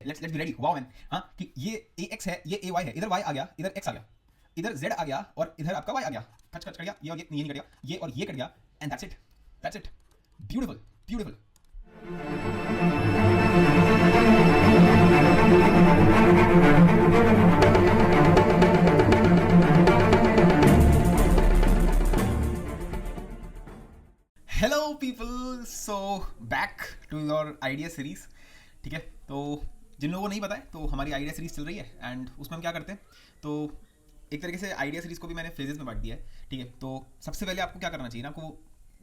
Let's be ready. Wow man. हाँ कि ये ए एक्स है, ये ए वाई है, इधर वाई आ गया, इधर एक्स आ गया, इधर जेड आ गया और इधर आपका वाई आ गया। कट कट कट गया, ये और ये नहीं कट गया, ये और ये कट गया, and that's it. That's it. Beautiful beautiful. Hello people, so back to your idea series. ठीक है, तो जिन लोगों को नहीं पता है तो हमारी आइडिया सीरीज चल रही है एंड उसमें हम क्या करते हैं, तो एक तरीके से आइडिया सीरीज को भी मैंने फेजेस में बांट दिया है। ठीक है, तो सबसे पहले आपको क्या करना चाहिए ना, आपको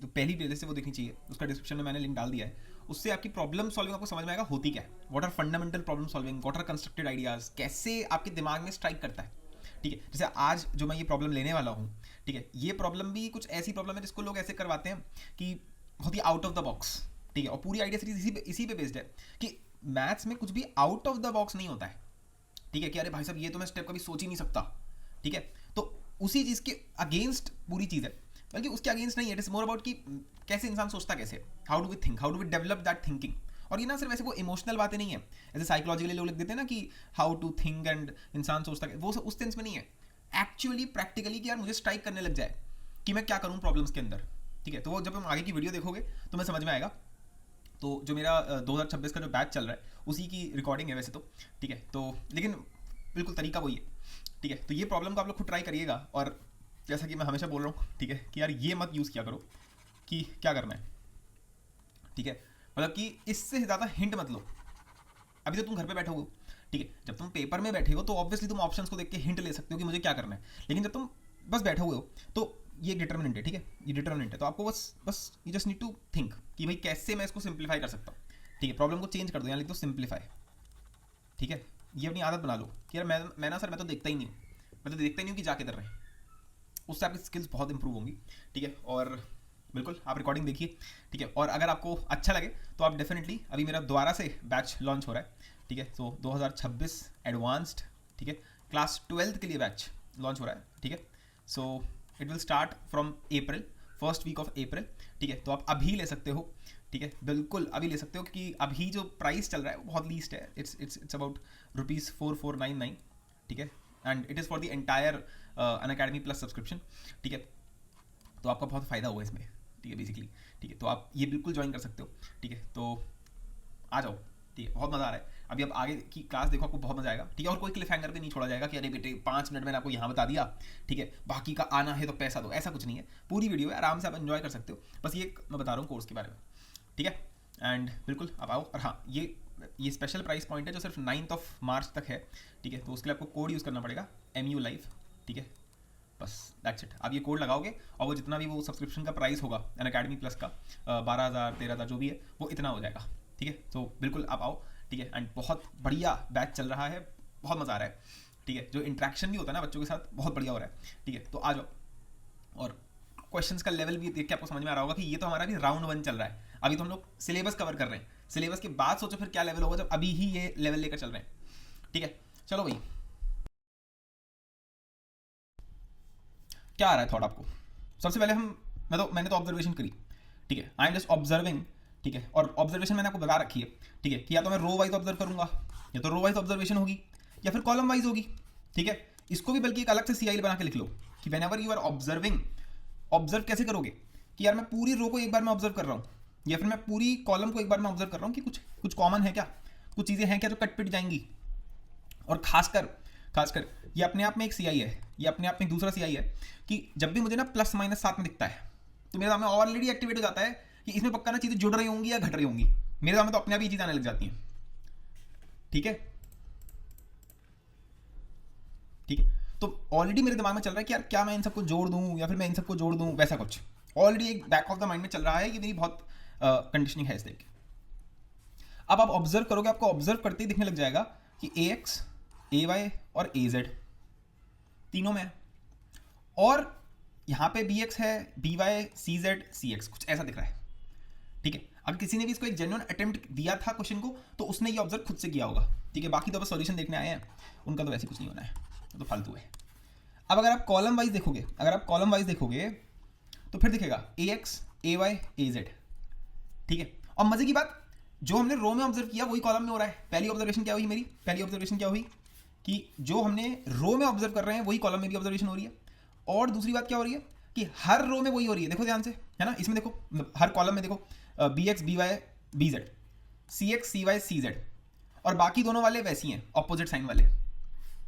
जो पहली प्लेलिस्ट है वो देखनी चाहिए, उसका डिस्क्रिप्शन में मैंने लिंक डाल दिया है। उससे आपकी प्रॉब्लम सॉल्विंग आपको समझ में आएगा होती क्या है, what are fundamental problem solving, what are constructed ideas, कैसे आपके दिमाग में स्ट्राइक करता है। ठीक है, जैसे आज जो मैं ये प्रॉब्लम लेने वाला हूँ, ठीक है, ये प्रॉब्लम भी कुछ ऐसी प्रॉब्लम है जिसको लोग ऐसे करवाते हैं कि बहुत ही आउट ऑफ द बॉक्स। ठीक है, और पूरी आइडिया सीरीज इसी पे बेस्ड है कि मैथ्स में कुछ भी आउट ऑफ द बॉक्स नहीं होता है। ठीक है, कि अरे भाई साहब ये तो मैं स्टेप कभी सोच ही नहीं सकता। ठीक है, तो उसी चीज़ के अगेंस्ट पूरी चीज़ है, बल्कि उसके अगेंस्ट नहीं है। इट इज मोर अबाउट कि कैसे इंसान सोचता, कैसे, how do we think, how do we develop that thinking. और ये ना सिर्फ ऐसे वो इमोशनल बातें नहीं है, ऐसे साइकोलॉजिकली लोग लिख देते हैं ना कि हाउ टू थिंक एंड इंसान सोचता, वो उस सेंस में नहीं है। एक्चुअली प्रैक्टिकली कि यार मुझे स्ट्राइक करने लग जाए कि मैं क्या करूँ प्रॉब्लम्स के अंदर। ठीक है, तो वो जब हम आगे की वीडियो देखोगे तो मैं समझ में आएगा। तो जो मेरा 2026 का जो बैच चल रहा है उसी की रिकॉर्डिंग है वैसे तो। ठीक है, तो लेकिन बिल्कुल तरीका वही है। ठीक है, तो ये प्रॉब्लम को आप लोग खुद ट्राई करिएगा, और जैसा कि मैं हमेशा बोल रहा हूँ, ठीक है, कि यार ये मत यूज़ किया करो कि क्या करना है। ठीक है, मतलब कि इससे ज़्यादा हिंट मत लो। अभी तो तुम घर पे बैठे हो, ठीक है, जब तुम पेपर में बैठे हो तो ऑब्वियसली तुम ऑप्शंस को देख के हिंट ले सकते हो कि मुझे क्या करना है। लेकिन जब तुम बस बैठे हुए हो तो ये डिटर्मिनेंट है। ठीक है, ये डिटर्मिनेंट है, तो आपको बस बस you just need to think कि भाई कैसे मैं इसको सिंप्लीफाई कर सकता हूँ। ठीक है, प्रॉब्लम को चेंज कर दो, यहाँ लिख दो सिंप्लीफाई। ठीक है, ये अपनी आदत बना लो कि यार मैं ना सर मैं तो देखता ही नहीं हूँ, मैं तो देखता ही नहीं हूँ कि जाके कर रहे हैं। उससे आपकी स्किल्स बहुत इंप्रूव होंगी। ठीक है, और बिल्कुल आप रिकॉर्डिंग देखिए। ठीक है, और अगर आपको अच्छा लगे तो आप डेफिनेटली, अभी मेरा दोबारा से बैच लॉन्च हो रहा है। ठीक है, तो 2026 एडवांस्ड, ठीक है, क्लास 12th के लिए बैच लॉन्च हो रहा है। ठीक है, so it will start from April, first week of April. ठीक है, तो आप अभी ले सकते हो। ठीक है, बिल्कुल अभी ले सकते हो, क्योंकि अभी जो प्राइस चल रहा है वो बहुत लीस्ट है। It's about ₹4499। ठीक है, and it is for the entire Unacademy plus subscription. ठीक है, तो आपका बहुत फ़ायदा होगा इसमें। ठीक है, बेसिकली। ठीक है, तो आप ये बिल्कुल ज्वाइन कर सकते हो। ठीक है, तो आ जाओ। ठीक है, बहुत मज़ा आ रहा है। अभी आप आगे की क्लास देखो, आपको बहुत मज़ा आएगा। ठीक है, और कोई क्लिफ हैंगर पे नहीं छोड़ा जाएगा कि अरे बेटे 5 मिनट मैंने आपको यहाँ बता दिया, ठीक है, बाकी का आना है तो पैसा दो, ऐसा कुछ नहीं है। पूरी वीडियो है, आराम से आप एंजॉय कर सकते हो। बस ये मैं बता रहा हूँ कोर्स के बारे में। ठीक है, एंड बिल्कुल आप आओ। और हाँ, ये स्पेशल प्राइस पॉइंट है जो सिर्फ 9 मार्च तक है। ठीक है, तो उसके लिए आपको कोड यूज़ करना पड़ेगा, MU लाइव। ठीक है, बस दैट्स इट। आप ये कोड लगाओगे और वो जितना भी वो सब्सक्रिप्शन का प्राइस होगा अनअकैडमी प्लस का, 12,000 13,000 जो भी है, वो इतना हो जाएगा। ठीक है, तो बिल्कुल आप आओ। ठीक है, एंड बहुत बढ़िया बैच चल रहा है, बहुत मज़ा आ रहा है। ठीक है, जो इंट्रैक्शन भी होता है ना बच्चों के साथ, बहुत बढ़िया हो रहा है। ठीक है, तो आ जाओ। और क्वेश्चंस का लेवल भी देख के आपको समझ में आ रहा होगा कि ये तो हमारा भी राउंड 1 चल रहा है। अभी तो हम लोग सिलेबस कवर कर रहे हैं, सिलेबस के बाद सोचो फिर क्या लेवल होगा जब अभी ही ये लेवल लेकर चल रहे हैं। ठीक है, चलो भाई, क्या आ रहा है थॉट आपको? सबसे पहले मैंने तो ऑब्जर्वेशन करी। ठीक है, आई एम जस्ट ऑब्जर्विंग। ठीक है, और ऑब्जर्वेशन मैंने आपको बता रखी है। ठीक है, कि या तो मैं रो वाइज ऑब्जर्व करूंगा, या तो रो वाइज ऑब्जर्वेशन होगी, या फिर कॉलम वाइज होगी। ठीक है, इसको भी बल्कि एक अलग से CI बना के लिख लो कि whenever you are observing, observe कैसे करोगे कि यार मैं पूरी रो को एक बार में ऑब्जर्व कर रहा हूँ, या फिर मैं पूरी कॉलम को एक बार में ऑब्जर्व कर रहा हूँ कि कुछ कुछ कॉमन है क्या, कुछ चीज़ें हैं क्या जो कट पिट जाएंगी। और खासकर ये अपने आप में एक CI है, ये अपने आप में एक दूसरा CI है कि जब भी मुझे ना +-7 में दिखता है तो मेरे सामने ऑलरेडी एक्टिवेट हो जाता है कि इसमें पक्का ना चीज़ें जुड़ रही होंगी या घट रही होंगी। मेरे सामने तो अपने आप ही चीज़ आने लग जाती हैं। ठीक है, ठीक है, तो ऑलरेडी मेरे दिमाग में चल रहा है कि यार क्या मैं इन सबको जोड़ दूं या फिर मैं इन सबको जोड़ दूं, वैसा कुछ ऑलरेडी एक बैक ऑफ द माइंड में चल रहा है कि मेरी बहुत कंडीशनिंग है इस तरीके। अब आप ऑब्जर्व करोगे, आपको ऑब्जर्व करते ही दिखने लग जाएगा कि AX, AY और AZ तीनों में है, और यहाँ पे BX है, BY, CZ, CX, कुछ ऐसा दिख रहा है। ठीक है, अगर किसी ने भी इसको एक जेन्युइन अटेम्प्ट दिया था क्वेश्चन को तो उसने ये ऑब्जर्व खुद से किया होगा। ठीक है, बाकी तो बस सॉल्यूशन देखने आए हैं, उनका तो वैसे कुछ नहीं होना है, तो फालतू है। अब अगर आप कॉलम वाइज देखोगे तो फिर दिखेगा AX, AY, AZ। ठीक है, और मजे की बात, जो हमने रो में ऑब्जर्व किया वही कॉलम में हो रहा है। पहली ऑब्जर्वेशन क्या हुई मेरी? पहली ऑब्जर्वेशन क्या हुई कि जो हमने रो में ऑब्जर्व कर रहे हैं वही कॉलम में भी ऑब्जर्वेशन हो रही है। और दूसरी बात क्या हो रही है कि हर रो में वही हो रही है। देखो ध्यान से, है ना, इसमें देखो, हर कॉलम में देखो B X B Y B Z, C X C Y C Z, और बाकी दोनों वाले वैसी हैं, ऑपोजिट साइन वाले।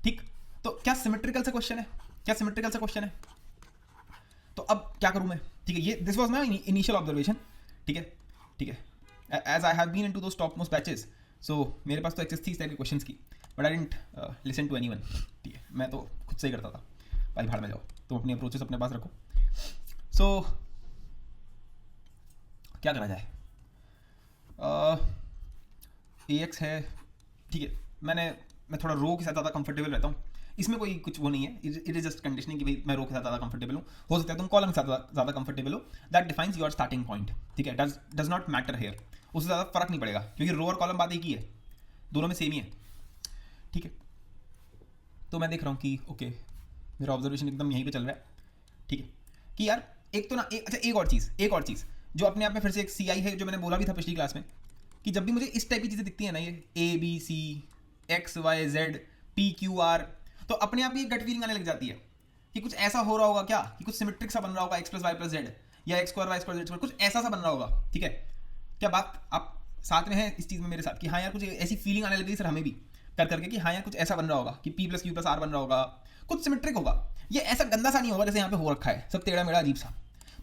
ठीक, तो क्या सिमेट्रिकल सा क्वेश्चन है? क्या सिमेट्रिकल सा क्वेश्चन है? तो अब क्या करूं मैं? ठीक है, ये this was my initial observation. ठीक है, ठीक है, as I have been into those top most batches, so मेरे पास तो एक्सेस थी इस टाइप के क्वेश्चंस की, but I didn't listen to anyone. ठीक है, मैं तो खुद से ही करता था। भाई भाड़ में जाओ, तुम अपनी अप्रोचेस अपने पास रखो। सो क्या करा जाए? ए एक्स है, ठीक है, मैं थोड़ा रो के साथ ज़्यादा कंफर्टेबल रहता हूँ। इसमें कोई कुछ वो नहीं है, इट इज जस्ट कंडीशनिंग कि भाई मैं रो के साथ ज़्यादा कंफर्टेबल हूँ। हो सकता है तुम कॉलम के साथ ज़्यादा कंफर्टेबल हो, that defines your starting point. ठीक है, डज नॉट मैटर हेयर, उससे ज़्यादा फर्क नहीं पड़ेगा, क्योंकि रो और कॉलम बात एक ही है, दोनों में सेम ही है। ठीक है, तो मैं देख रहा हूँ कि ओके, मेरा ऑब्जर्वेशन एकदम यहीं पे चल रहा है। ठीक है, कि यार एक तो ना अच्छा, एक और चीज़ जो अपने आप में फिर से एक सी आई है, जो मैंने बोला भी था पिछली क्लास में, कि जब भी मुझे इस टाइप की चीज़ें दिखती है ना, ये A B C X Y Z P Q R, तो अपने आप ही एक गट फीलिंग आने लग जाती है कि कुछ ऐसा हो रहा होगा क्या, कि कुछ सिमेट्रिक सा बन रहा होगा, X plus Y plus Z, या X square Y square Z square, कुछ ऐसा सा बन रहा होगा। ठीक है, क्या बात आप साथ में है इस चीज़ में मेरे साथ? कि हाँ यार, कुछ ऐसी फीलिंग आने लगी सर हमें भी कर करके, कि हाँ यार कुछ ऐसा बन रहा होगा कि P plus Q plus R बन रहा होगा, कुछ सिमेट्रिक होगा। ये ऐसा गंदा सा नहीं होगा जैसे यहाँ पे हो रखा है, सब टेढ़ा मेढ़ा अजीब सा।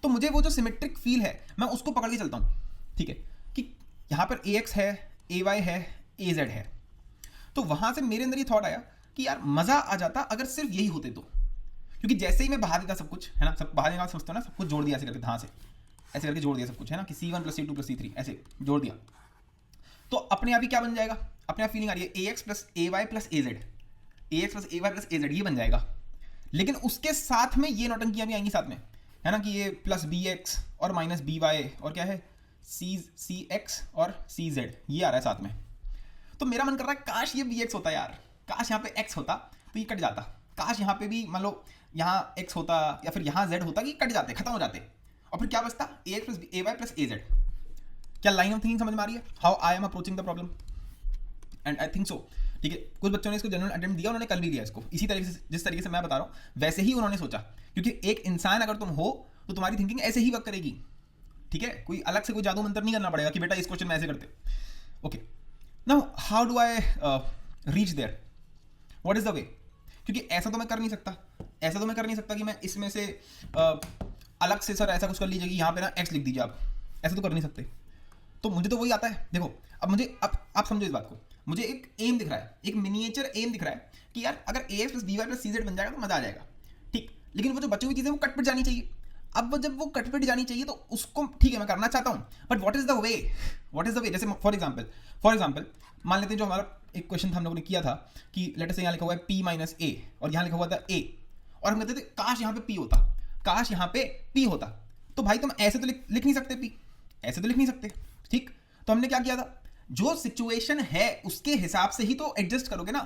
तो मुझे वो जो सिमेट्रिक फील है, मैं उसको पकड़ के चलता हूँ। ठीक है, कि यहाँ पर ए एक्स है, ए वाई है, ए जेड है। तो वहाँ से मेरे अंदर ये थॉट आया कि यार मज़ा आ जाता अगर सिर्फ यही होते तो, क्योंकि जैसे ही मैं बाहर देता सब कुछ, है ना, सब बाहर निकाल समझता हूँ ना, सब कुछ जोड़ दिया ऐसे करके, हाँ से ऐसे करके जोड़ दिया सब कुछ, है ना, कि C1 plus C2 plus C3 ऐसे जोड़ दिया, तो अपने आप ही क्या बन जाएगा? अपने आप फीलिंग आ रही है A X plus A Y plus A Z, A X plus A Y plus A Z, ये बन जाएगा। लेकिन उसके साथ में ये नौटंकियाँ भी आएंगी साथ में, है ना, कि ये प्लस बी एक्स और माइनस बी वाई और क्या है सी एक्स और सी जेड, ये आ रहा है साथ में। तो मेरा मन कर रहा है काश ये बी एक्स होता यार, काश यहाँ पे एक्स होता तो ये कट जाता, काश यहाँ पे भी मान लो यहाँ एक्स होता या फिर यहाँ जेड होता, कि कट जाते, खत्म हो जाते, और फिर क्या बचता? ए एक्स प्लस ए वाई प्लस ए जेड। क्या लाइन ऑफ थिंकिंग समझ में आ रही है? How I am approaching the problem, and I think सो। ठीक है, कुछ बच्चों ने इसको जनरल अटेम्प्ट दिया, उन्होंने कल भी दिया इसको इसी तरीके से, जिस तरीके से मैं बता रहा हूँ वैसे ही उन्होंने सोचा, क्योंकि एक इंसान अगर तुम हो तो तुम्हारी थिंकिंग ऐसे ही वर्क करेगी। ठीक है, कोई अलग से कोई जादू मंत्र नहीं करना पड़ेगा कि बेटा इस क्वेश्चन में ऐसे करते। Okay, now how do I reach there, what is the way? क्योंकि ऐसा तो मैं कर नहीं सकता, ऐसा तो मैं कर नहीं सकता कि मैं इसमें से अलग से सर ऐसा कुछ कर लीजिए कि यहाँ पे ना एक्स लिख दीजिए आप, ऐसा तो कर नहीं सकते। तो मुझे तो वही आता है। देखो अब मुझे, अब आप समझो इस बात को, मुझे एक एम दिख रहा है, एक मिनिएचर एम दिख रहा है कि यार अगर A X plus B Y plus C Z बन जाएगा तो मजा आ जाएगा। ठीक, लेकिन वो जो बची हुई चीज़ें वो कट पिट जानी चाहिए। अब वो जब वो कट पिट जानी चाहिए तो उसको ठीक है मैं करना चाहता हूँ, but what is the way? What is the वे? जैसे फॉर एग्जाम्पल मान लेते हैं जो हमारा एक क्वेश्चन था हम लोगों ने किया था कि लेटर से यहाँ लिखा हुआ है पी माइनस ए और यहाँ लिखा हुआ था ए, और हम कहते थे काश यहाँ पे पी होता, काश यहाँ पे पी होता। तो भाई तुम ऐसे तो लिख नहीं सकते पी, ऐसे तो लिख नहीं सकते। ठीक, तो हमने क्या किया था, जो सिचुएशन है उसके हिसाब से ही तो एडजस्ट करोगे ना।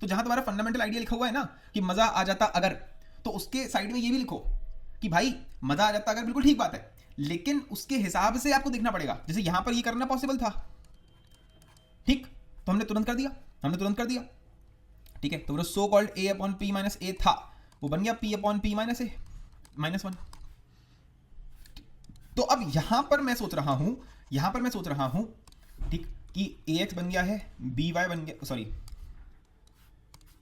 तो जहां तुम्हारा फंडामेंटल आइडिया लिखा हुआ है ना कि मजा आ जाता अगर, तो उसके साइड में ये भी लिखो कि भाई मजा आ जाता अगर, बिल्कुल ठीक बात है, लेकिन उसके हिसाब से आपको देखना पड़ेगा। जैसे यहां पर ये करना पॉसिबल था, ठीक, तो हमने तुरंत कर दिया। ठीक है, तो वो so called A upon P minus A था, वो बन गया P upon P minus A minus 1। तो अब यहां पर मैं सोच रहा हूं ठीक, कि ए एक्स बन गया है, बी वाई बन गया, sorry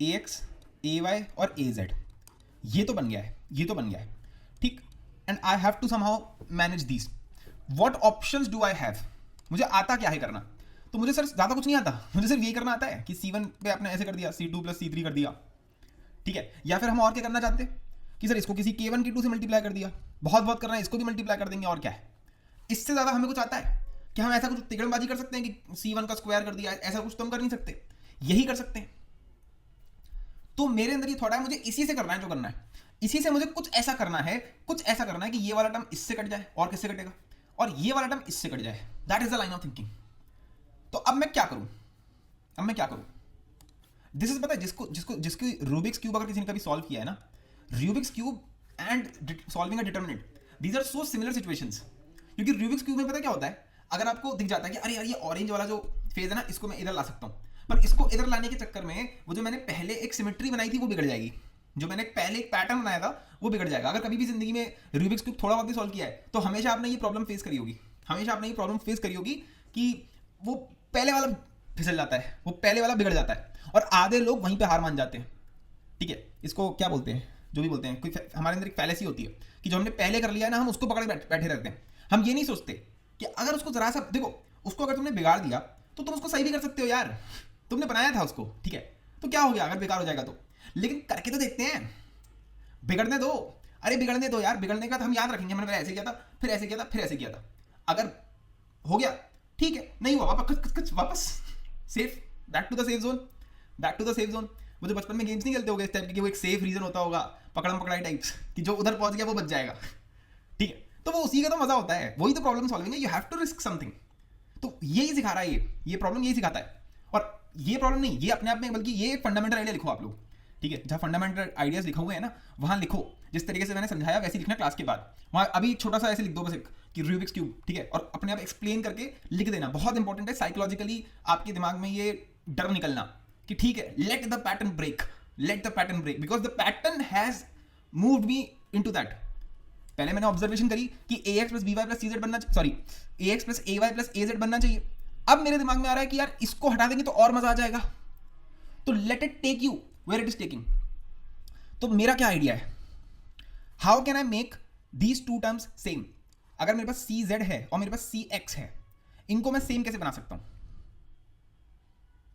A X A Y और ए जेड, ये तो बन गया है, ठीक, and I have to somehow manage this. What options do I have? मुझे आता क्या है करना? तो मुझे सर ज़्यादा कुछ नहीं आता, मुझे सिर्फ ये करना आता है कि C1 पे आपने ऐसे कर दिया, C2 प्लस C3 कर दिया, ठीक है। या फिर हम और क्या करना चाहते हैं कि सर इसको किसी K1 K2 से मल्टीप्लाई कर दिया, बहुत करना है, इसको भी मल्टीप्लाई कर देंगे, और क्या है। इससे ज़्यादा हमें कुछ आता है कि हम ऐसा कुछ तिगड़बाजी कर सकते हैं कि C1 का स्क्वायर कर दिया, ऐसा कुछ तो हम कर नहीं सकते, यही कर सकते हैं। तो मेरे अंदर ये थोड़ा है, मुझे इसी से करना है जो करना है, इसी से मुझे कुछ ऐसा करना है कि ये वाला टर्म इससे कट जाए, और किससे कटेगा, और ये वाला टर्म इससे कट जाए। That is the line of thinking. तो अब मैं क्या करूं? दिस इज, पता है जिसको रूबिक्स क्यूब अगर किसी ने कभी सॉल्व किया है ना, Rubik's cube and solving a determinant, these are so similar situations. क्योंकि रूबिक्स क्यूब में पता क्या होता है, अगर आपको दिख जाता है कि अरे यार ये ऑरेंज वाला जो फेज है ना, इसको मैं इधर ला सकता हूँ, पर इसको इधर लाने के चक्कर में वो जो मैंने पहले एक सिमेट्री बनाई थी वो बिगड़ जाएगी, जो मैंने पहले एक पैटर्न बनाया था वो बिगड़ जाएगा। अगर कभी भी जिंदगी में रूबिक्स क्यूब थोड़ा बहुत भी सॉल्व किया है तो हमेशा आपने ये प्रॉब्लम फेस करी होगी, हमेशा आपने ये प्रॉब्लम फेस करी होगी कि वो पहले वाला फिसल जाता है, वो पहले वाला बिगड़ जाता है, और आधे लोग वहीं पे हार मान जाते हैं। ठीक है, इसको क्या बोलते हैं, जो भी बोलते हैं, कोई हमारे अंदर एक फैलेसी होती है कि जो हमने पहले कर लिया है ना, हम उसको पकड़ बैठे रहते हैं। हम ये नहीं सोचते कि अगर उसको जरा सा देखो, उसको अगर तुमने बिगाड़ दिया तो तुम उसको सही भी कर सकते हो यार, तुमने बनाया था उसको, ठीक है, तो क्या हो गया अगर बेकार हो जाएगा तो, लेकिन करके तो देखते हैं, बिगड़ने दो, अरे बिगड़ने दो यार, बिगड़ने का तो हम याद रखेंगे, मैंने ऐसे किया था, फिर ऐसे किया था, फिर ऐसे किया था, अगर हो गया ठीक है, नहीं हुआ वापस safe, back to the safe zone, back to the safe zone. वो जो बचपन में गेम्स नहीं खेलते होगे इस टाइप के, वो एक सेफ रीजन होता होगा, पकड़म पकड़ाई टाइप्स, कि जो उधर पहुंच गया वो बच जाएगा, ठीक है, तो वो उसी का तो मजा होता है, वही तो प्रॉब्लम सॉल्विंग है, you have to risk something. तो यही सिखा रहा है, ये प्रॉब्लम यही सिखाता है। और ये प्रॉब्लम नहीं, ये अपने आप में, बल्कि ये फंडामेंटल आइडिया लिखो आप लोग, ठीक है, जहाँ फंडामेंटल आइडियाज लिखे हुए हैं ना वहाँ लिखो, जिस तरीके से मैंने समझाया वैसे लिखना क्लास के बाद, वहाँ अभी छोटा सा ऐसे लिख दो बस एक कि रूबिक्स क्यूब, ठीक है, और अपने आप एक्सप्लेन करके लिख देना, बहुत इंपॉर्टेंट है साइकोलॉजिकली आपके दिमाग में ये डर निकलना कि ठीक है, let the pattern break, let the pattern break, because the pattern has moved me into that. पहले मैंने ऑब्जर्वेशन करी कि ax plus by plus cz बनना, sorry ax plus ay plus az बनना चाहिए, अब मेरे दिमाग में आ रहा है कि यार इसको हटा देंगे तो और मजा आ जाएगा, तो let it take you where it is taking. तो मेरा क्या आइडिया है, how can I make these two terms same. अगर मेरे पास cz है और मेरे पास cx है, इनको मैं सेम कैसे बना सकता हूं।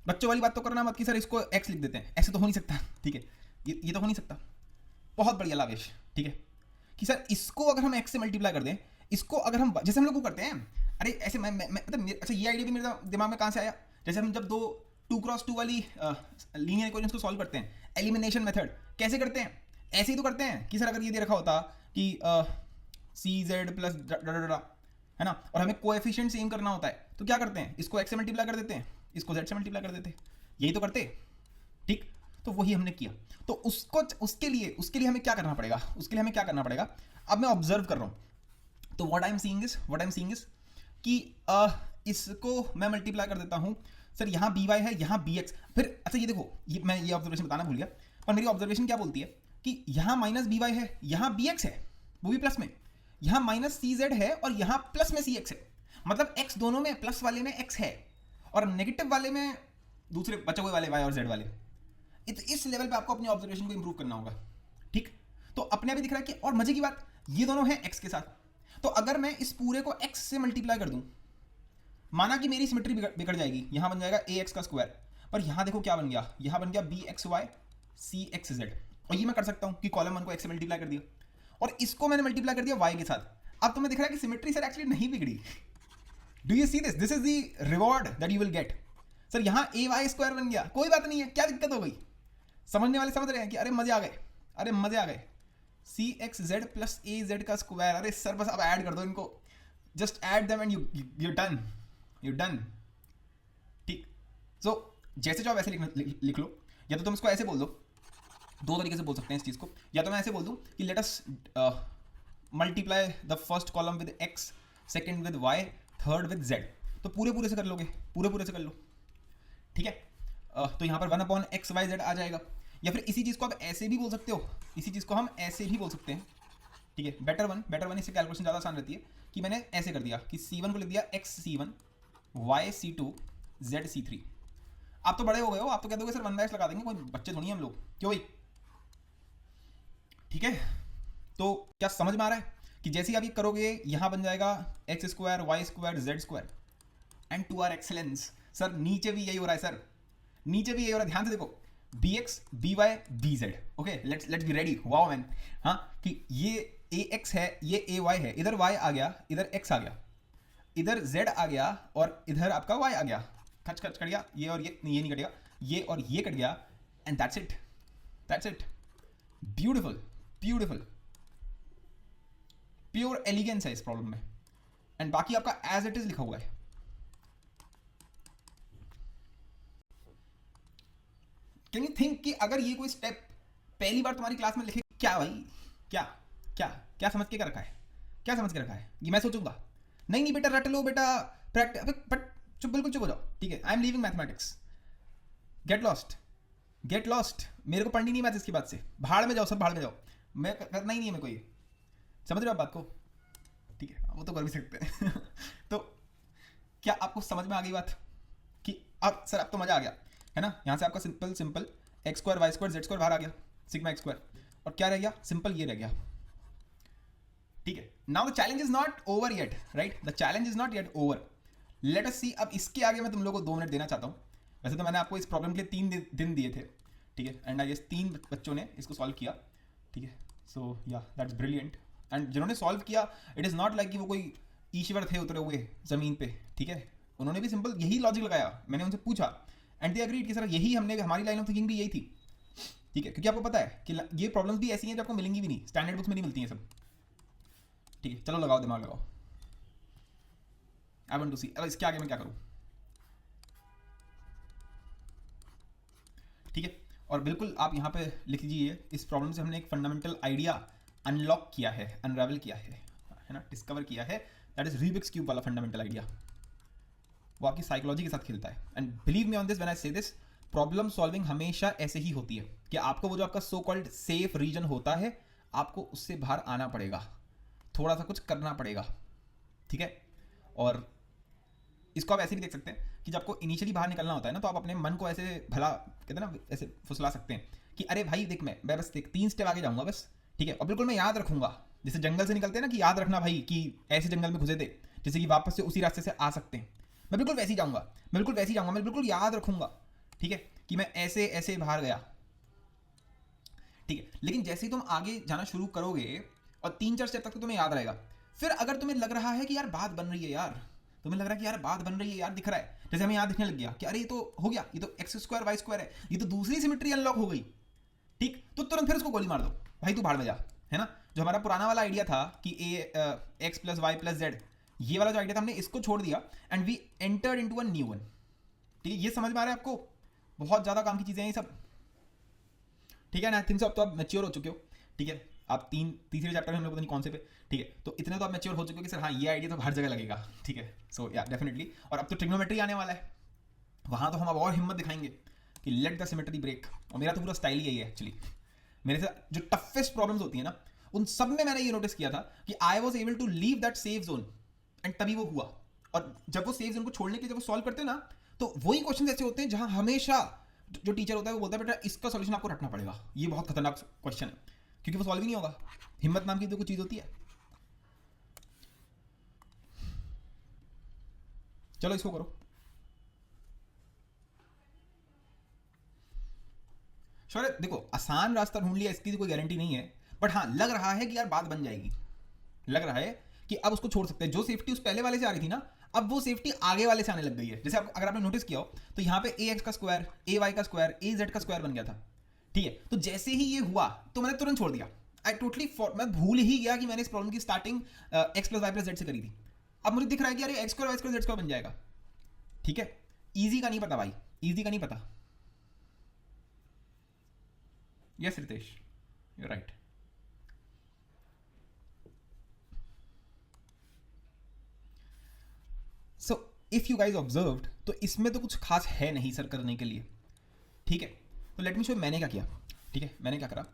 बच्चों वाली बात तो करना मत कि सर इसको x लिख देते हैं, ऐसे तो हो नहीं सकता, ठीक है, ये तो हो नहीं सकता। बहुत बढ़िया लावेश, ठीक है, कि सर इसको अगर हम x से मल्टीप्लाई कर दें, इसको अगर हम जैसे हम लोग को करते हैं, अरे ऐसे मैं मतलब अच्छा ये आइडिया भी मेरे दिमाग में कहाँ से आया, जैसे हम जब दो 2x2 वाली लीनियर इक्वेशंस को सॉल्व करते हैं, एलिमिनेशन मेथड कैसे करते हैं, ऐसे ही तो करते हैं कि सर अगर ये दे रखा होता कि cz प्लस है ना, और हमें कोएफिशिएंट सेम करना होता है, तो क्या करते हैं, इसको x से मल्टीप्लाई कर देते हैं, इसको z से मल्टीप्लाई कर देते हैं, यही तो करते, ठीक, तो वही हमने किया। तो उसके लिए हमें क्या करना पड़ेगा, उसके लिए हमें क्या करना पड़ेगा, अब मैं ऑब्जर्व कर रहा हूं, तो what I am seeing is कि इसको मैं मल्टीप्लाई कर देता हूं, सर यहाँ by है, यहाँ bx, फिर अच्छा ये देखो, मैं ये ऑब्जर्वेशन बताना भूल गया, पर मेरी ऑब्जर्वेशन क्या बोलती है कि यहाँ माइनस by है, यहाँ bx है, वो भी प्लस में, यहाँ माइनस cz है और यहाँ प्लस में cx है, मतलब x दोनों में, प्लस वाले में x है और नेगेटिव वाले में दूसरे बचे हुए वाले y और z वाले। इस लेवल पे आपको अपनी ऑब्जर्वेशन को इंप्रूव करना होगा, ठीक, तो अपने भी दिख रहा है कि, और मजे की बात ये दोनों हैं x के साथ, तो अगर मैं इस पूरे को x से मल्टीप्लाई कर दूं, माना कि मेरी सिमेट्री बिगड़ जाएगी, यहां बन जाएगा ax का स्क्वायर, पर यहां देखो क्या बन गया, यहां बन गया bxy cxz, और ये मैं कर सकता हूं कि कॉलम 1 को x से मल्टीप्लाई कर दिया और इसको मैंने मल्टीप्लाई कर दिया y के साथ, अब तुम्हें दिख रहा है कि सिमेट्री सर एक्चुअली नहीं बिगड़ी। Do you see this, this is the reward that you will get. Sir यहां ay स्क्वायर बन गया, कोई बात नहीं है, क्या दिक्कत हो गई, समझने वाले समझ रहे हैं कि अरे मजे आ गए, अरे मजे आ गए, cxz प्लस az का स्क्वायर, अरे सर बस अब ऐड कर दो इनको, just add them and you done, ठीक। सो जैसे चाहो वैसे लिख लो, या तो तुम इसको ऐसे बोल दो, दो तरीके से बोल सकते हैं इस चीज को, या तो मैं ऐसे बोल दूं कि let us multiply the first column with x, second with y, third with z, तो पूरे से कर लोगे, पूरे से कर लो, ठीक है, तो यहाँ पर 1/xyz आ जाएगा। या फिर इसी चीज़ को आप ऐसे भी बोल सकते हो, इसी चीज़ को हम ऐसे भी बोल सकते हैं, ठीक है, बेटर वन, इससे कैलकुलेशन ज़्यादा आसान रहती है कि मैंने ऐसे कर दिया कि c1 को लिख दिया xc1, yc2, zc3। आप तो बड़े हो गए हो, आप तो कह दोगे सर 1/x लगा देंगे, कोई बच्चे थोड़ी हम लोग, क्यों भाई, ठीक है। तो क्या समझ में आ रहा है कि जैसे ही आप ये करोगे यहाँ बन जाएगा x square, y square, z square, and two are excellence, sir नीचे भी यही हो रहा है, सर नीचे भी यही हो रहा है, ध्यान से देखो, bx by bz, okay, let's be ready, wow man, हाँ, कि ये ax है, ये ay है, इधर y आ गया, इधर x आ गया, इधर z आ गया और इधर आपका y आ गया, खच कट गया, ये और ये नहीं कटेगा, ये और ये कट गया, and that's it, beautiful, pure elegance है इस प्रॉब्लम में, एंड बाकी आपका एज इट इज लिखा हुआ है। कैन यू थिंक कि अगर ये कोई स्टेप पहली बार तुम्हारी क्लास में लिखे, क्या भाई, क्या समझ के रखा है, ये मैं सोचूंगा नहीं नहीं बेटा रट लो बेटा, प्रैक्टिस, बट चुप, बिल्कुल चुप हो जाओ, ठीक है। I am leaving mathematics, get lost, get lost, मेरे को पढ़नी नहीं मैथ इसके बाद से, भाड़ में जाओ सब, भाड़ में जाओ, मैं करना ही नहीं है मेरे को ये, समझ रहे हो आप बात को, ठीक है, वो तो कर भी सकते हैं तो क्या आपको समझ में आ गई बात कि अब सर अब तो मजा आ गया है ना, यहाँ से आपका simple simple X square Y square Z square बाहर आ गया, सिग्मा एक्स स्क्वायर, और क्या रह गया, सिंपल ये रह गया, ठीक है। Now the challenge is not over yet, right, the challenge is not yet over, let us see. अब इसके आगे मैं तुम लोगों को 2 मिनट देना चाहता हूँ। वैसे तो मैंने आपको इस प्रॉब्लम के लिए 3 दिन दिए थे, ठीक है, एंड आई गेस 3 बच्चों ने इसको सॉल्व किया, ठीक है। सो या दैट्स ब्रिलियंट, एंड जिन्होंने सॉल्व किया इट इज़ नॉट लाइक कि वो कोई ईश्वर थे उतरे हुए ज़मीन पे, ठीक है, उन्होंने भी सिंपल यही लॉजिक लगाया, मैंने उनसे पूछा एंड दे एग्रीड कि सर यही हमने, हमारी लाइन ऑफ थिंकिंग भी यही थी, ठीक है, क्योंकि आपको पता है कि ये प्रॉब्लम्स भी ऐसी हैं जो आपको मिलेंगी भी नहीं, स्टैंडर्ड बुक्स में नहीं मिलती हैं सब, ठीक है। चलो लगाओ दिमाग लगाओ, आई वांट टू सी अब इसके आगे मैं क्या करूँ, ठीक है। और बिल्कुल आप यहाँ पे लिख लीजिए, इस प्रॉब्लम से हमने एक फंडामेंटल आइडिया अनलॉक किया है, अनरावल किया है ना, डिस्कवर किया है, दैट इज रूबिक्स क्यूब वाला फंडामेंटल आइडिया, वो आपकी साइकोलॉजी के साथ खेलता है। And believe me on this when I से दिस, प्रॉब्लम सॉल्विंग हमेशा ऐसे ही होती है कि आपको वो जो आपका सो कॉल्ड सेफ रीजन होता है, आपको उससे बाहर आना पड़ेगा, थोड़ा सा कुछ करना पड़ेगा, ठीक है। और इसको आप ऐसे भी देख सकते हैं कि जब आपको इनिशियली बाहर निकलना होता है ना, तो आप अपने मन को ऐसे भला कहते हैं ना, ऐसे फुसला सकते हैं कि अरे भाई देख मैं बस 3 स्टेप आगे जाऊंगा बस, ठीक है, और बिल्कुल मैं याद रखूंगा, जैसे जंगल से निकलते हैं ना कि याद रखना भाई कि ऐसे जंगल में घुसे थे जैसे कि वापस से उसी रास्ते से आ सकते हैं, मैं बिल्कुल वैसे ही जाऊंगा, मैं बिल्कुल वैसे ही जाऊंगा, मैं बिल्कुल याद रखूंगा, ठीक है, कि मैं ऐसे ऐसे बाहर गया, ठीक है। लेकिन जैसे ही तुम आगे जाना शुरू करोगे और 3-4 स्टेप तक तो तुम्हें याद रहेगा, फिर अगर तुम्हें लग रहा है कि यार बात बन रही है यार, तुम्हें लग रहा है कि यार बात बन रही है यार, दिख रहा है, जैसे हमें याद दिखने लग गया कि अरे ये तो हो गया, ये तो एक्स स्क्वायर वाई स्क्वायर है, ये तो दूसरी सिमेट्री अनलॉक हो गई, ठीक, तो तुरंत फिर उसको गोली मार दो, भाई तू भाड़ में जा, है ना। जो हमारा पुराना वाला आइडिया था कि X plus Y plus Z, ये वाला जो आइडिया था हमने इसको छोड़ दिया and we entered into a new one, ठीक है। ये समझ में आ रहा है आपको, बहुत ज़्यादा काम की चीज़ें हैं ये सब, ठीक है ना। आई थिंक सो अब तो आप मैच्योर हो चुके हो, ठीक है, आप तीसरे चैप्टर में हम लोग पता नहीं कौन से पे, ठीक है, तो इतने तो आप मैच्योर हो चुके हो कि सर हाँ ये आइडिया तो हर जगह लगेगा, ठीक है। सो या डेफिनेटली, और अब तो ट्रिग्नोमेट्री आने वाला है, वहाँ तो हम अब और हिम्मत दिखाएंगे कि लेट द सिमेट्री ब्रेक, और मेरा तो पूरा स्टाइल ही यही है एक्चुअली, मेरे से जो टफेस्ट प्रॉब्लम्स होती है ना, उन सब में मैंने ये नोटिस किया था कि I was able to leave that safe zone, and तभी वो हुआ। और जब वो सेफ जोन को छोड़ने के लिए जब वो सॉल्व करते हैं ना, तो वही क्वेश्चन ऐसे होते हैं जहां हमेशा जो टीचर होता है वो बोलता है बेटा इसका सॉल्यूशन आपको रखना पड़ेगा, ये बहुत खतरनाक क्वेश्चन है, क्योंकि वो सॉल्व ही नहीं होगा। हिम्मत नाम की तो कुछ चीज होती है। चलो इसको करो, शौर्य देखो आसान रास्ता ढूंढ लिया, इसकी कोई गारंटी नहीं है, बट हाँ लग रहा है कि यार बात बन जाएगी, लग रहा है कि अब उसको छोड़ सकते हैं। जो सेफ्टी उस पहले वाले से आ रही थी ना, अब वो सेफ्टी आगे वाले से आने लग गई है। जैसे अगर आपने नोटिस किया हो तो यहाँ पे ए एक्स का स्क्वायर, ए वाई का स्क्वायर, ए जेड का स्क्वायर बन गया था, ठीक है। तो जैसे ही ये हुआ तो मैंने तुरंत छोड़ दिया, आई टोटली मैं भूल ही गया कि मैंने इस प्रॉब्लम की starting X plus Y plus Z से करी थी। अब मुझे दिख रहा है कि यार X square Y square Z square बन जाएगा, ठीक है। ईजी का नहीं पता भाई, ईजी का नहीं पता। Yes Ritesh, you right. So if you guys observed, तो इसमें तो कुछ खास है नहीं सर करने के लिए, ठीक है। तो लेट मी शो मैंने क्या किया, ठीक है। मैंने क्या करा,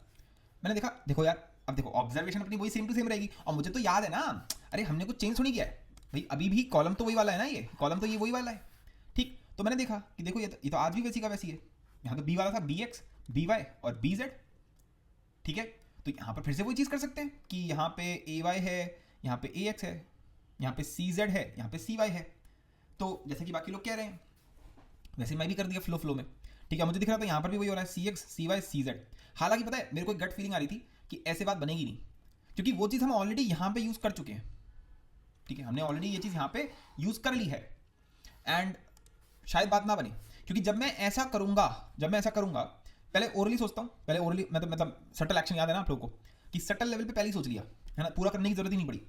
मैंने देखा, देखो यार, अब देखो ऑब्जर्वेशन अपनी वही सेम टू सेम रहेगी, और मुझे तो याद है ना, अरे हमने कुछ चेंज थोड़ी किया है भाई, अभी भी कॉलम तो वही वाला है ना, ये कॉलम तो ये वही वाला है, ठीक। तो मैंने देखा कि देखो ये तो आज भी वैसी का वैसी है, यहाँ तो बी वाला था बी एक्स बी वाई और बी जेड, ठीक है। तो यहाँ पर फिर से वही चीज़ कर सकते हैं कि यहाँ पे ए वाई है, यहाँ पे ए एक्स है, यहाँ पे सी जेड है, यहाँ पे सी वाई है। तो जैसे कि बाकी लोग कह रहे हैं वैसे मैं भी कर दिया फ्लो में, ठीक है। मुझे दिख रहा था यहाँ पर भी वही हो रहा है, सी X C Y C Z. हालांकि पता है मेरे को एक गट फीलिंग आ रही थी कि ऐसे बात बनेगी नहीं, क्योंकि वो चीज़ हम ऑलरेडी यहाँ पे यूज़ कर चुके हैं, ठीक है। हमने ऑलरेडी ये चीज़ यहाँ पे यूज़ कर ली है, एंड शायद बात ना बने, क्योंकि जब मैं ऐसा करूँगा पहले ओरली सोचता हूँ, पहले ओरली मतलब सटल एक्शन याद है ना आप लोगों को, कि सटल लेवल पे पहले ही सोच लिया है ना, पूरा करने की जरूरत ही नहीं पड़ी।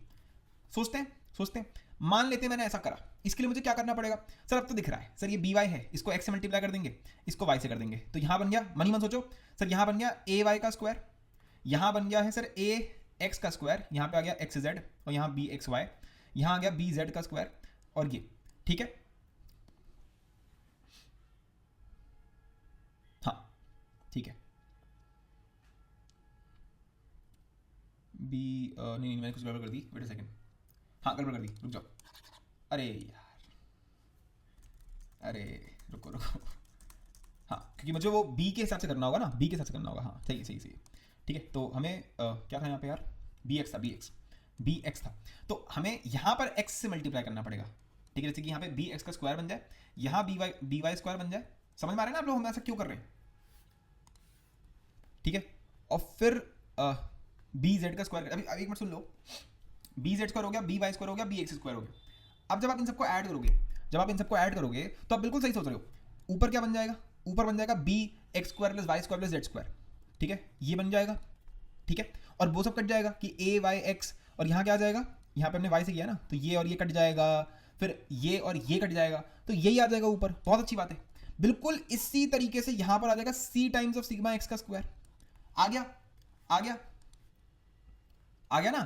सोचते हैं मान लेते हैं मैंने ऐसा करा, इसके लिए मुझे क्या करना पड़ेगा सर, अब तो दिख रहा है सर ये बी वाई है, इसको एक्स से मल्टीप्लाई कर देंगे, इसको वाई से कर देंगे, तो यहाँ बन गया, मनी मन सोचो सर, यहाँ बन गया ए वाई का स्क्वायर, यहाँ बन गया है सर ए एक्स का स्क्वायर, यहाँ पे आ गया एक्स जेड, और यहाँ बी एक्स वाई, यहाँ आ गया बी जेड का स्क्वायर और ये, ठीक है। हाँ ठीक है, बी नहीं मैंने कुछ गड़बड़ कर दी, वेट अ सेकंड, हाँ गड़बड़ कर दी, रुक जाओ, अरे यार, अरे रुको रुको, हाँ क्योंकि मुझे वो बी के हिसाब से करना होगा ना, बी के हिसाब से करना होगा, हाँ सही सही सही, ठीक है। तो हमें क्या था यहाँ पे यार, बी एक्स था, बी एक्स था, तो हमें यहाँ पर एक्स से मल्टीप्लाई करना पड़ेगा, ठीक है। जैसे कि यहाँ पे बी एक्स का स्क्वायर बन जाए, यहाँ बी वाई स्क्वायर बन जाए, समझ में आ रहा है ना आप लोग हम ऐसा क्यों कर रहे हैं, ठीक है। और फिर बी जेड का स्क्वायर, अभी एक मिनट सुन लो, बी जेड स्क्वायर हो गया, बी वाई स्क्वायर हो गया, बी एक्स स्क्वायर हो गया। अब जब आप इन सबको ऐड करोगे, जब आप इन सबको ऐड करोगे तो आप बिल्कुल सही सोच रहे हो, ऊपर क्या बन जाएगा, ऊपर बन जाएगा B X square plus Y square plus Z square, ठीक है, ये बन जाएगा, ठीक है। और वो सब कट जाएगा कि ए वाई एक्स, और यहाँ क्या आ जाएगा, यहाँ पे हमने वाई से किया ना, तो ये और ये कट जाएगा, फिर ये और ये कट जाएगा, तो यही आ जाएगा ऊपर, बहुत अच्छी बात है। बिल्कुल इसी तरीके से यहाँ पर आ जाएगा सी टाइम्स ऑफ सिग्मा एक्स का स्क्वायर, आ गया आ गया आ गया ना,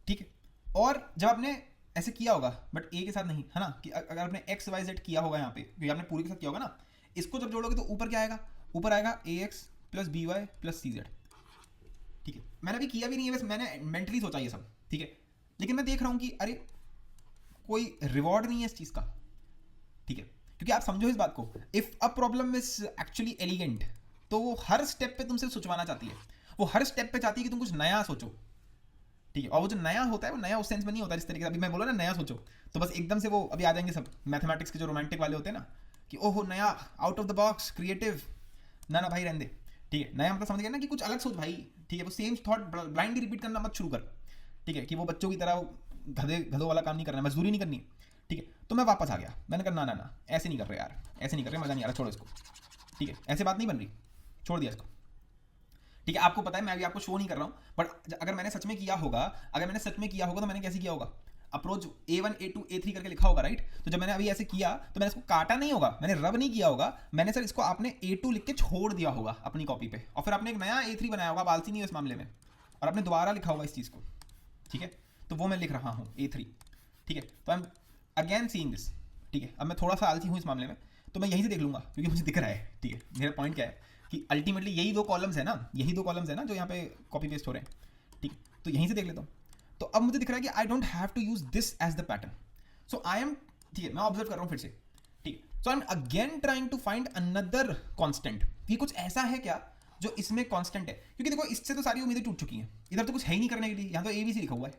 ठीक है। और जब आपने ऐसे किया होगा, बट ए के साथ नहीं है ना, कि अगर आपने एक्स वाई जेड किया होगा यहाँ पे, क्योंकि आपने पूरे के साथ किया होगा ना, इसको जब जोड़ोगे तो ऊपर क्या आएगा, ऊपर आएगा A X plus B Y plus C Z, ठीक है। मैंने अभी किया भी नहीं है, बस मैंने मेंटली सोचा ये सब, ठीक है। लेकिन मैं देख रहा हूँ कि अरे कोई रिवॉर्ड नहीं है इस चीज़ का, ठीक है। क्योंकि आप समझो इस बात को, if a problem is actually elegant, तो वो हर स्टेप पे तुमसे सोचवाना चाहती है, वो हर स्टेप पे चाहती है कि तुम कुछ नया सोचो, ठीक है। और वो जो नया होता है वो नया उस सेंस में नहीं होता जिस तरीके से अभी मैं बोला ना नया सोचो, तो बस एकदम से वो अभी आ जाएंगे सब मैथमेटिक्स के जो रोमांटिक वाले होते हैं ना, कि ओहो नया, out of the box, creative, ना ना भाई रहने दे, ठीक है। नया मतलब समझ गया ना कि कुछ अलग सोच भाई, ठीक है। वो सेम थॉट ब्लाइंडली रिपीट करना मत शुरू कर, ठीक है, कि वो बच्चों की तरह गधों वाला काम नहीं करना, मजदूरी नहीं करनी, ठीक है। तो मैं वापस आ गया, मैंने कहा ना ना ना ऐसे नहीं कर रहे यार, ऐसे नहीं कर रहे, मजा नहीं आ रहा, छोड़ो इसको, ठीक है, ऐसे बात नहीं बन रही, छोड़ दिया इसको, ठीक है। आपको पता है मैं अभी आपको शो नहीं कर रहा हूँ, बट अगर मैंने सच में किया होगा, अगर मैंने सच में किया होगा तो मैंने कैसे किया होगा, अप्रोच A1 A2 A3 करके लिखा होगा, राइट। तो जब मैंने अभी ऐसे किया तो मैंने इसको काटा नहीं होगा, मैंने रब नहीं किया होगा, मैंने सर इसको आपने A2 लिख के छोड़ दिया होगा अपनी कॉपी पे, और फिर आपने एक नया A3 बनाया होगा, आप आलसी नहीं हो इस मामले में, और आपने दोबारा लिखा होगा इस चीज़ को, ठीक है। तो वो मैं लिख रहा हूँ A3, ठीक है। तो आई एम अगेन सीइंग दिस, ठीक है। अब मैं थोड़ा सा आलसी हूँ इस मामले में, तो मैं यहीं से देख लूँगा क्योंकि मुझे दिख रहा है, ठीक है। मेरा पॉइंट क्या है कि अल्टीमेटली यही दो कॉलम्स है ना, यही दो कॉलम्स है ना जो यहाँ पे कॉपी पेस्ट हो रहे हैं, ठीक है। तो यहीं से देख लेता हूँ, तो अब मुझे दिख रहा है कि I don't have to use this as the pattern, so I am, ठीक है, मैं ऑब्जर्व कर रहा हूँ फिर से, ठीक है। So I am again trying to find another constant, कि कुछ ऐसा है क्या जो इसमें कॉन्स्टेंट है, क्योंकि देखो इससे तो सारी उम्मीदें टूट चुकी हैं, इधर तो कुछ है ही नहीं करने के लिए, यहाँ तो ABC लिखा हुआ है,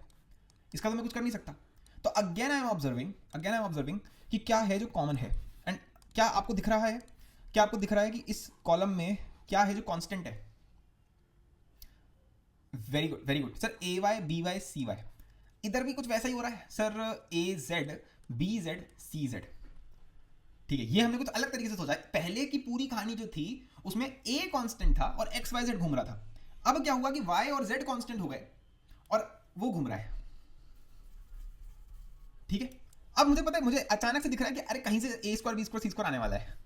इसका तो मैं कुछ कर नहीं सकता। तो अगेन आई एम ऑब्जर्विंग कि क्या है जो कॉमन है, एंड क्या आपको दिख रहा है, क्या आपको दिख रहा है कि इस कॉलम में क्या है जो कांस्टेंट है। Very good very good sir, A Y B Y C Y, इधर भी कुछ वैसा ही हो रहा है sir, A Z B Z C Z, ठीक है। ये हमने कुछ अलग तरीके से सोचा है, पहले की पूरी कहानी जो थी उसमें ए कांस्टेंट था और एक्स वाई जेड घूम रहा था, अब क्या हुआ कि वाई और जेड कांस्टेंट हो गए और वो घूम रहा है, ठीक है। अब मुझे पता है, मुझे अचानक से दिख रहा है कि अरे कहीं से ए स्क्वायर बी स्क्वायर सी स्क्वायर आने वाला है,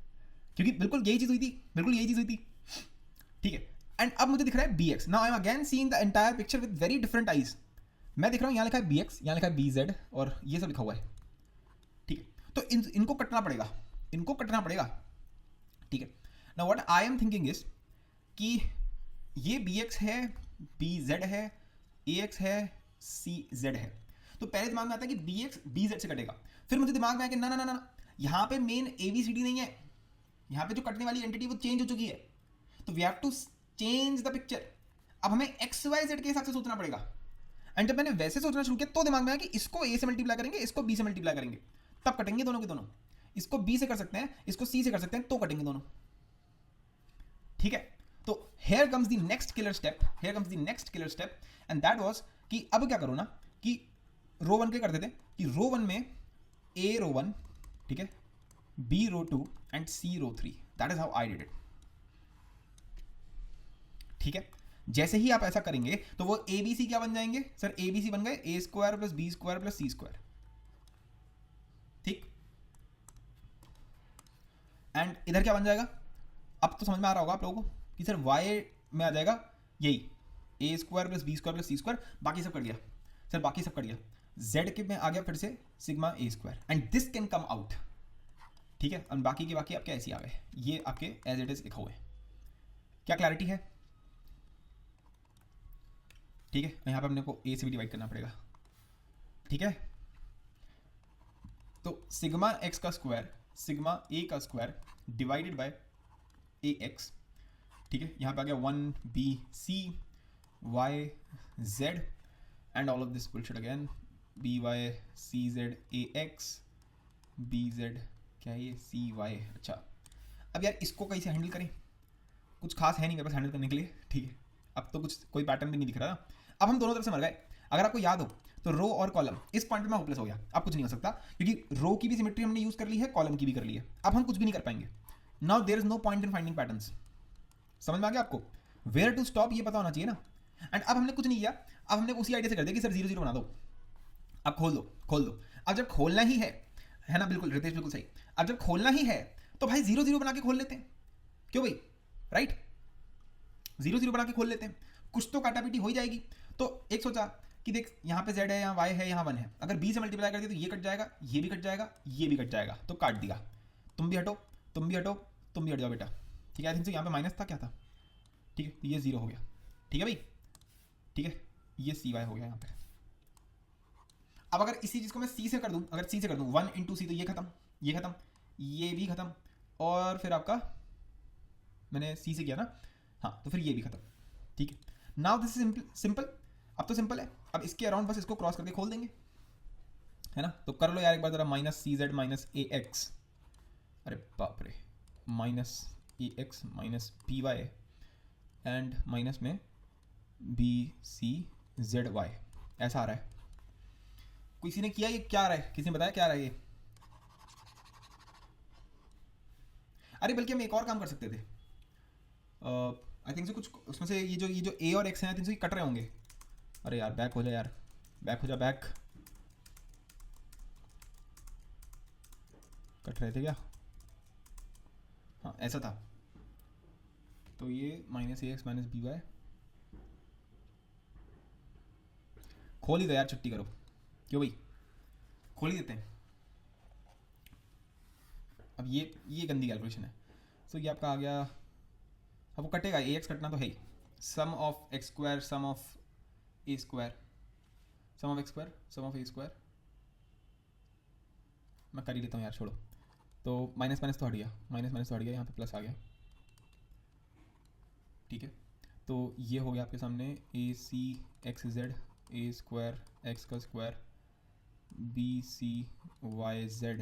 क्योंकि बिल्कुल यही चीज हुई थी, बिल्कुल यही चीज हुई थी, ठीक है। एंड अब मुझे दिख रहा है B X, now I am again seeing the entire picture with very different eyes. मैं देख रहा हूँ यहाँ लिखा है बी एक्स, यहाँ लिखा है बी जेड, और ये सब लिखा हुआ है, ठीक है। तो इनको कटना पड़ेगा, इनको कटना पड़ेगा, ठीक है। Now what I am thinking is कि ये बी एक्स है, बी जेड है, ए एक्स है, सी जेड है, तो पहले दिमाग में आता है कि बी एक्स बी जेड से कटेगा, फिर मुझे दिमाग में आया कि ना ना ना ना, यहाँ पे main A B C D नहीं है, यहाँ पे जो कटने वाली एंटिटी वो चेंज हो चुकी है, तो we have to change the picture. अब हमें एक्स वाई जेड के हिसाब से सोचना पड़ेगा, एंड जब मैंने वैसे सोचना शुरू किया तो दिमाग में आया कि इसको ए से मल्टीप्लाई करेंगे, इसको बी से मल्टीप्लाई करेंगे, तब कटेंगे दोनों के दोनों, इसको बी से कर सकते हैं, इसको सी से कर सकते हैं, तो कटेंगे दोनों, ठीक है। तो here comes the next killer step, here comes the next killer step, and that was कि अब क्या करो ना कि रो वन के करते थे कि रो वन में ए रो वन, ठीक है, B row two and C row three, that is how I did it, ठीक है। जैसे ही आप ऐसा करेंगे तो वो ए बी सी क्या बन जाएंगे सर, ए बी सी बन गए A square plus B square plus C square, ठीक। एंड इधर क्या बन जाएगा, अब तो समझ में आ रहा होगा आप लोगों को कि सर वाई में आ जाएगा यही A square plus B square plus C square, बाकी सब कर दिया, सर बाकी सब कट गया, z के में आ गया फिर से sigma A square and this can come out, ठीक है। और बाकी के बाकी आपके ऐसे आ गए, ये आपके एज इट इज लिखा हुआ है। क्या क्लैरिटी है? ठीक है, यहाँ पे अपने को ए से भी डिवाइड करना पड़ेगा, ठीक है। तो सिग्मा एक्स का स्क्वायर सिग्मा ए का square divided by A x, ठीक है। यहाँ पे आ गया 1bc y z and all of this bullshit again, by cz ax bz क्या है ये cy। अच्छा, अब यार इसको कैसे हैंडल करें? कुछ खास है नहीं मेरे पास हैंडल करने के लिए, ठीक है। अब तो कुछ कोई पैटर्न भी नहीं दिख रहा। अब हम दोनों तरफ से मर गए। अगर आपको याद हो तो रो और कॉलम इस पॉइंट पे मैं होपलेस हो गया, अब कुछ नहीं हो सकता, क्योंकि रो की भी सिमेट्री हमने यूज कर ली है, कॉलम की भी कर ली है। अब हम कुछ भी नहीं कर पाएंगे। Now there is no point in finding patterns. समझ में आ गया आपको? वेयर टू स्टॉप ये पता होना चाहिए ना। एंड अब हमने कुछ नहीं किया, अब हमने उसी आइडिया से कर दिया कि सर 0 0 बना दो। अब खोल दो। अब जब खोलना ही है ना, बिल्कुल रितेश बिल्कुल सही। अब जब खोलना ही है तो भाई 0 0 बना के खोल लेते हैं, क्यों भाई, राइट? 0 0 बना के खोल लेते हैं, कुछ तो काटापीटी हो ही जाएगी। तो एक सोचा कि देख यहाँ पे z है, यहाँ y है, यहाँ 1 है, अगर b से मल्टीप्लाई कर दिया तो ये कट जाएगा, ये भी कट जाएगा, ये भी कट जाएगा, तो काट दिया। तुम भी हटो, तुम भी हटो, तुम भी हट जाओ बेटा, ठीक है। आई थिंक सो यहाँ पे माइनस था, क्या था, ठीक है, तो ये 0 हो गया, ठीक है भाई, ठीक है, ये cy हो गया यहाँ पे। अब अगर इसी चीज़ को मैं c से कर दूँ, अगर c से कर दूँ 1 इंटू सी, तो ये खत्म, ये खत्म, ये भी खत्म, और फिर आपका मैंने c से किया ना, हाँ, तो फिर ये भी खत्म, ठीक है। Now this is simple. अब तो सिंपल है, अब इसके अराउंड बस इसको क्रॉस करके खोल देंगे, है ना। तो कर लो यार एक बार जरा, minus C Z minus A X, अरे बाप रे, minus A X minus P Y and minus में बी सी जेड वाई, ऐसा आ रहा है। किसी ने किया ये क्या आ रहा है? किसी ने बताया क्या आ रहा है ये? अरे बल्कि हम एक और काम कर सकते थे, आई थिंक से कुछ उसमें से ये जो ए और एक्स हैं आई थिंक से कट रहे होंगे। अरे यार बैक हो जा यार, बैक हो जा, बैक कट रहे थे क्या? हाँ ऐसा था, तो ये minus A X minus B Y खोल ही दो यार, छुट्टी करो, क्यों भाई, खोल ही देते हैं। अब ये गंदी कैलकुलेशन है। सो ये आपका आ गया, अब वो कटेगा, ए एक्स कटना तो है ही, sum of X square sum of A square sum of X square sum of A square, मैं कर ही लेता हूँ यार, छोड़ो। तो माइनस माइनस तो हट गया, माइनस माइनस तो हट गया, यहाँ पे प्लस आ गया, ठीक है। तो ये हो गया आपके सामने A C X Z A square X का square B C Y Z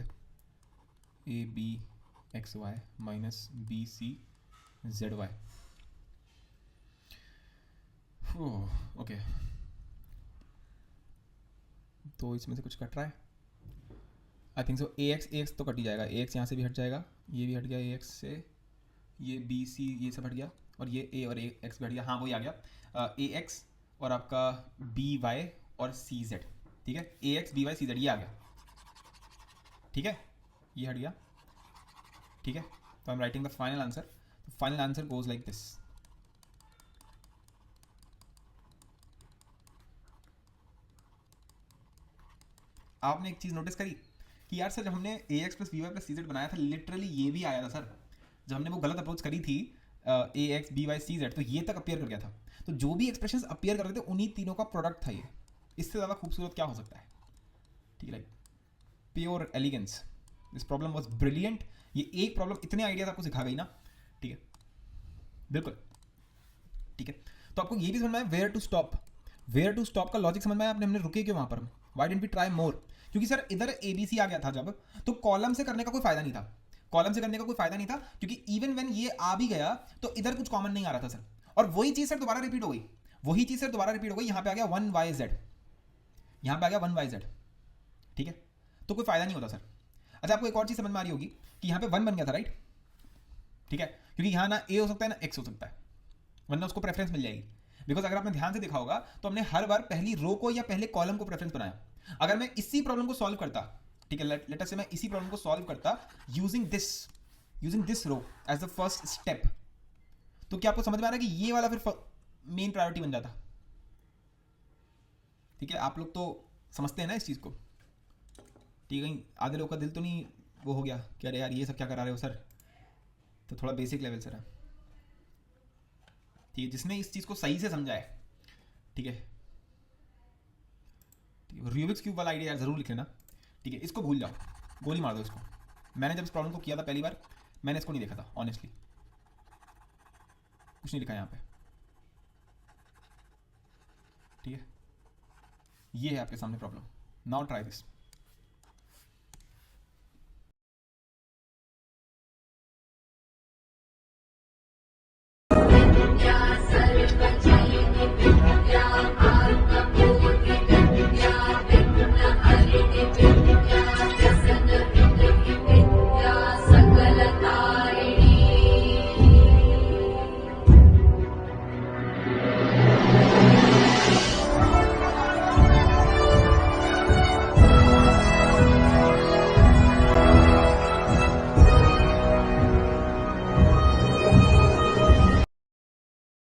A B X Y minus B C Z Y. Okay, तो इसमें से कुछ कट रहा है, I think so A X तो कट ही जाएगा, ए एक्स यहाँ से भी हट जाएगा, ये भी हट गया ए एक्स से, ये बी सी ये सब हट गया, और ये ए और ए एक्स भी हट गया, हाँ वही आ गया ए एक्स और आपका बी वाई और सी जेड, ठीक है, A X B Y C Z ये आ गया, ठीक है, ये हट गया, ठीक है। तो I am writing the final answer, final answer goes like this. आपने एक चीज़ नोटिस करी कि यार सर जब हमने A X plus B Y plus C Z बनाया था, लिटरली ये भी आया था सर, जब हमने वो गलत अप्रोच करी थी A X B Y C Z, तो ये तक अपियर कर गया था। तो जो भी एक्सप्रेशंस अपियर कर रहे थे उन्हीं तीनों का प्रोडक्ट था ये, इससे ज़्यादा खूबसूरत क्या हो सकता है, ठीक है, like pure elegance. This problem was brilliant. ये एक प्रॉब्लम इतने आइडियाज आपको सिखा गई ना, ठीक है, बिल्कुल, ठीक है। तो आपको ये भी समझ में आया वेयर टू स्टॉप का लॉजिक समझ में आया आपने, हमने रुके क्यों वहाँ पर, why didn't we try more? क्योंकि सर इधर ए बी सी आ गया था जब, तो कॉलम से करने का कोई फायदा नहीं था, क्योंकि इवन व्हेन ये आ भी गया तो इधर कुछ कॉमन नहीं आ रहा था सर, और वही चीज सर दोबारा रिपीट हो गई, यहाँ पे आ गया 1yz, यहाँ पे आ गया 1yz, ठीक है, तो कोई फायदा नहीं होता सर। अच्छा आपको एक और चीज समझ में आ रही होगी कि यहाँ पे 1 बन गया था, राइट, ठीक है, क्योंकि यहाँ ना ए हो सकता है ना एक्स हो सकता है, वरना उसको प्रेफरेंस मिल जाएगी। बिकॉज अगर आपने ध्यान से देखा होगा तो हमने हर बार पहली रो को या पहले कॉलम को प्रेफरेंस बनाया। अगर मैं इसी प्रॉब्लम को सॉल्व करता, ठीक है, लेट अस से मैं इसी प्रॉब्लम को सॉल्व करता using this row as the first step, तो क्या आपको समझ में आ रहा है कि ये वाला फिर मेन प्रायोरिटी बन जाता? ठीक है, आप लोग तो समझते हैं ना इस चीज़ को, ठीक है, कहीं आधे लोग का दिल तो नहीं वो हो गया कि अरे यार ये सब क्या करा रहे हो सर। तो थोड़ा बेसिक लेवल से रहा, ठीक है, जिसने इस चीज़ को सही से समझा है, ठीक है, ठीक है, रूबिक्स क्यूब वाला आइडिया यार ज़रूर लिख लेना, ठीक है, इसको भूल जाओ, गोली मार दो इसको। मैंने जब इस प्रॉब्लम को किया था पहली बार, मैंने इसको नहीं देखा था ऑनेस्टली, कुछ नहीं लिखा यहाँ पे, ठीक है, ये है आपके सामने प्रॉब्लम। Now try this.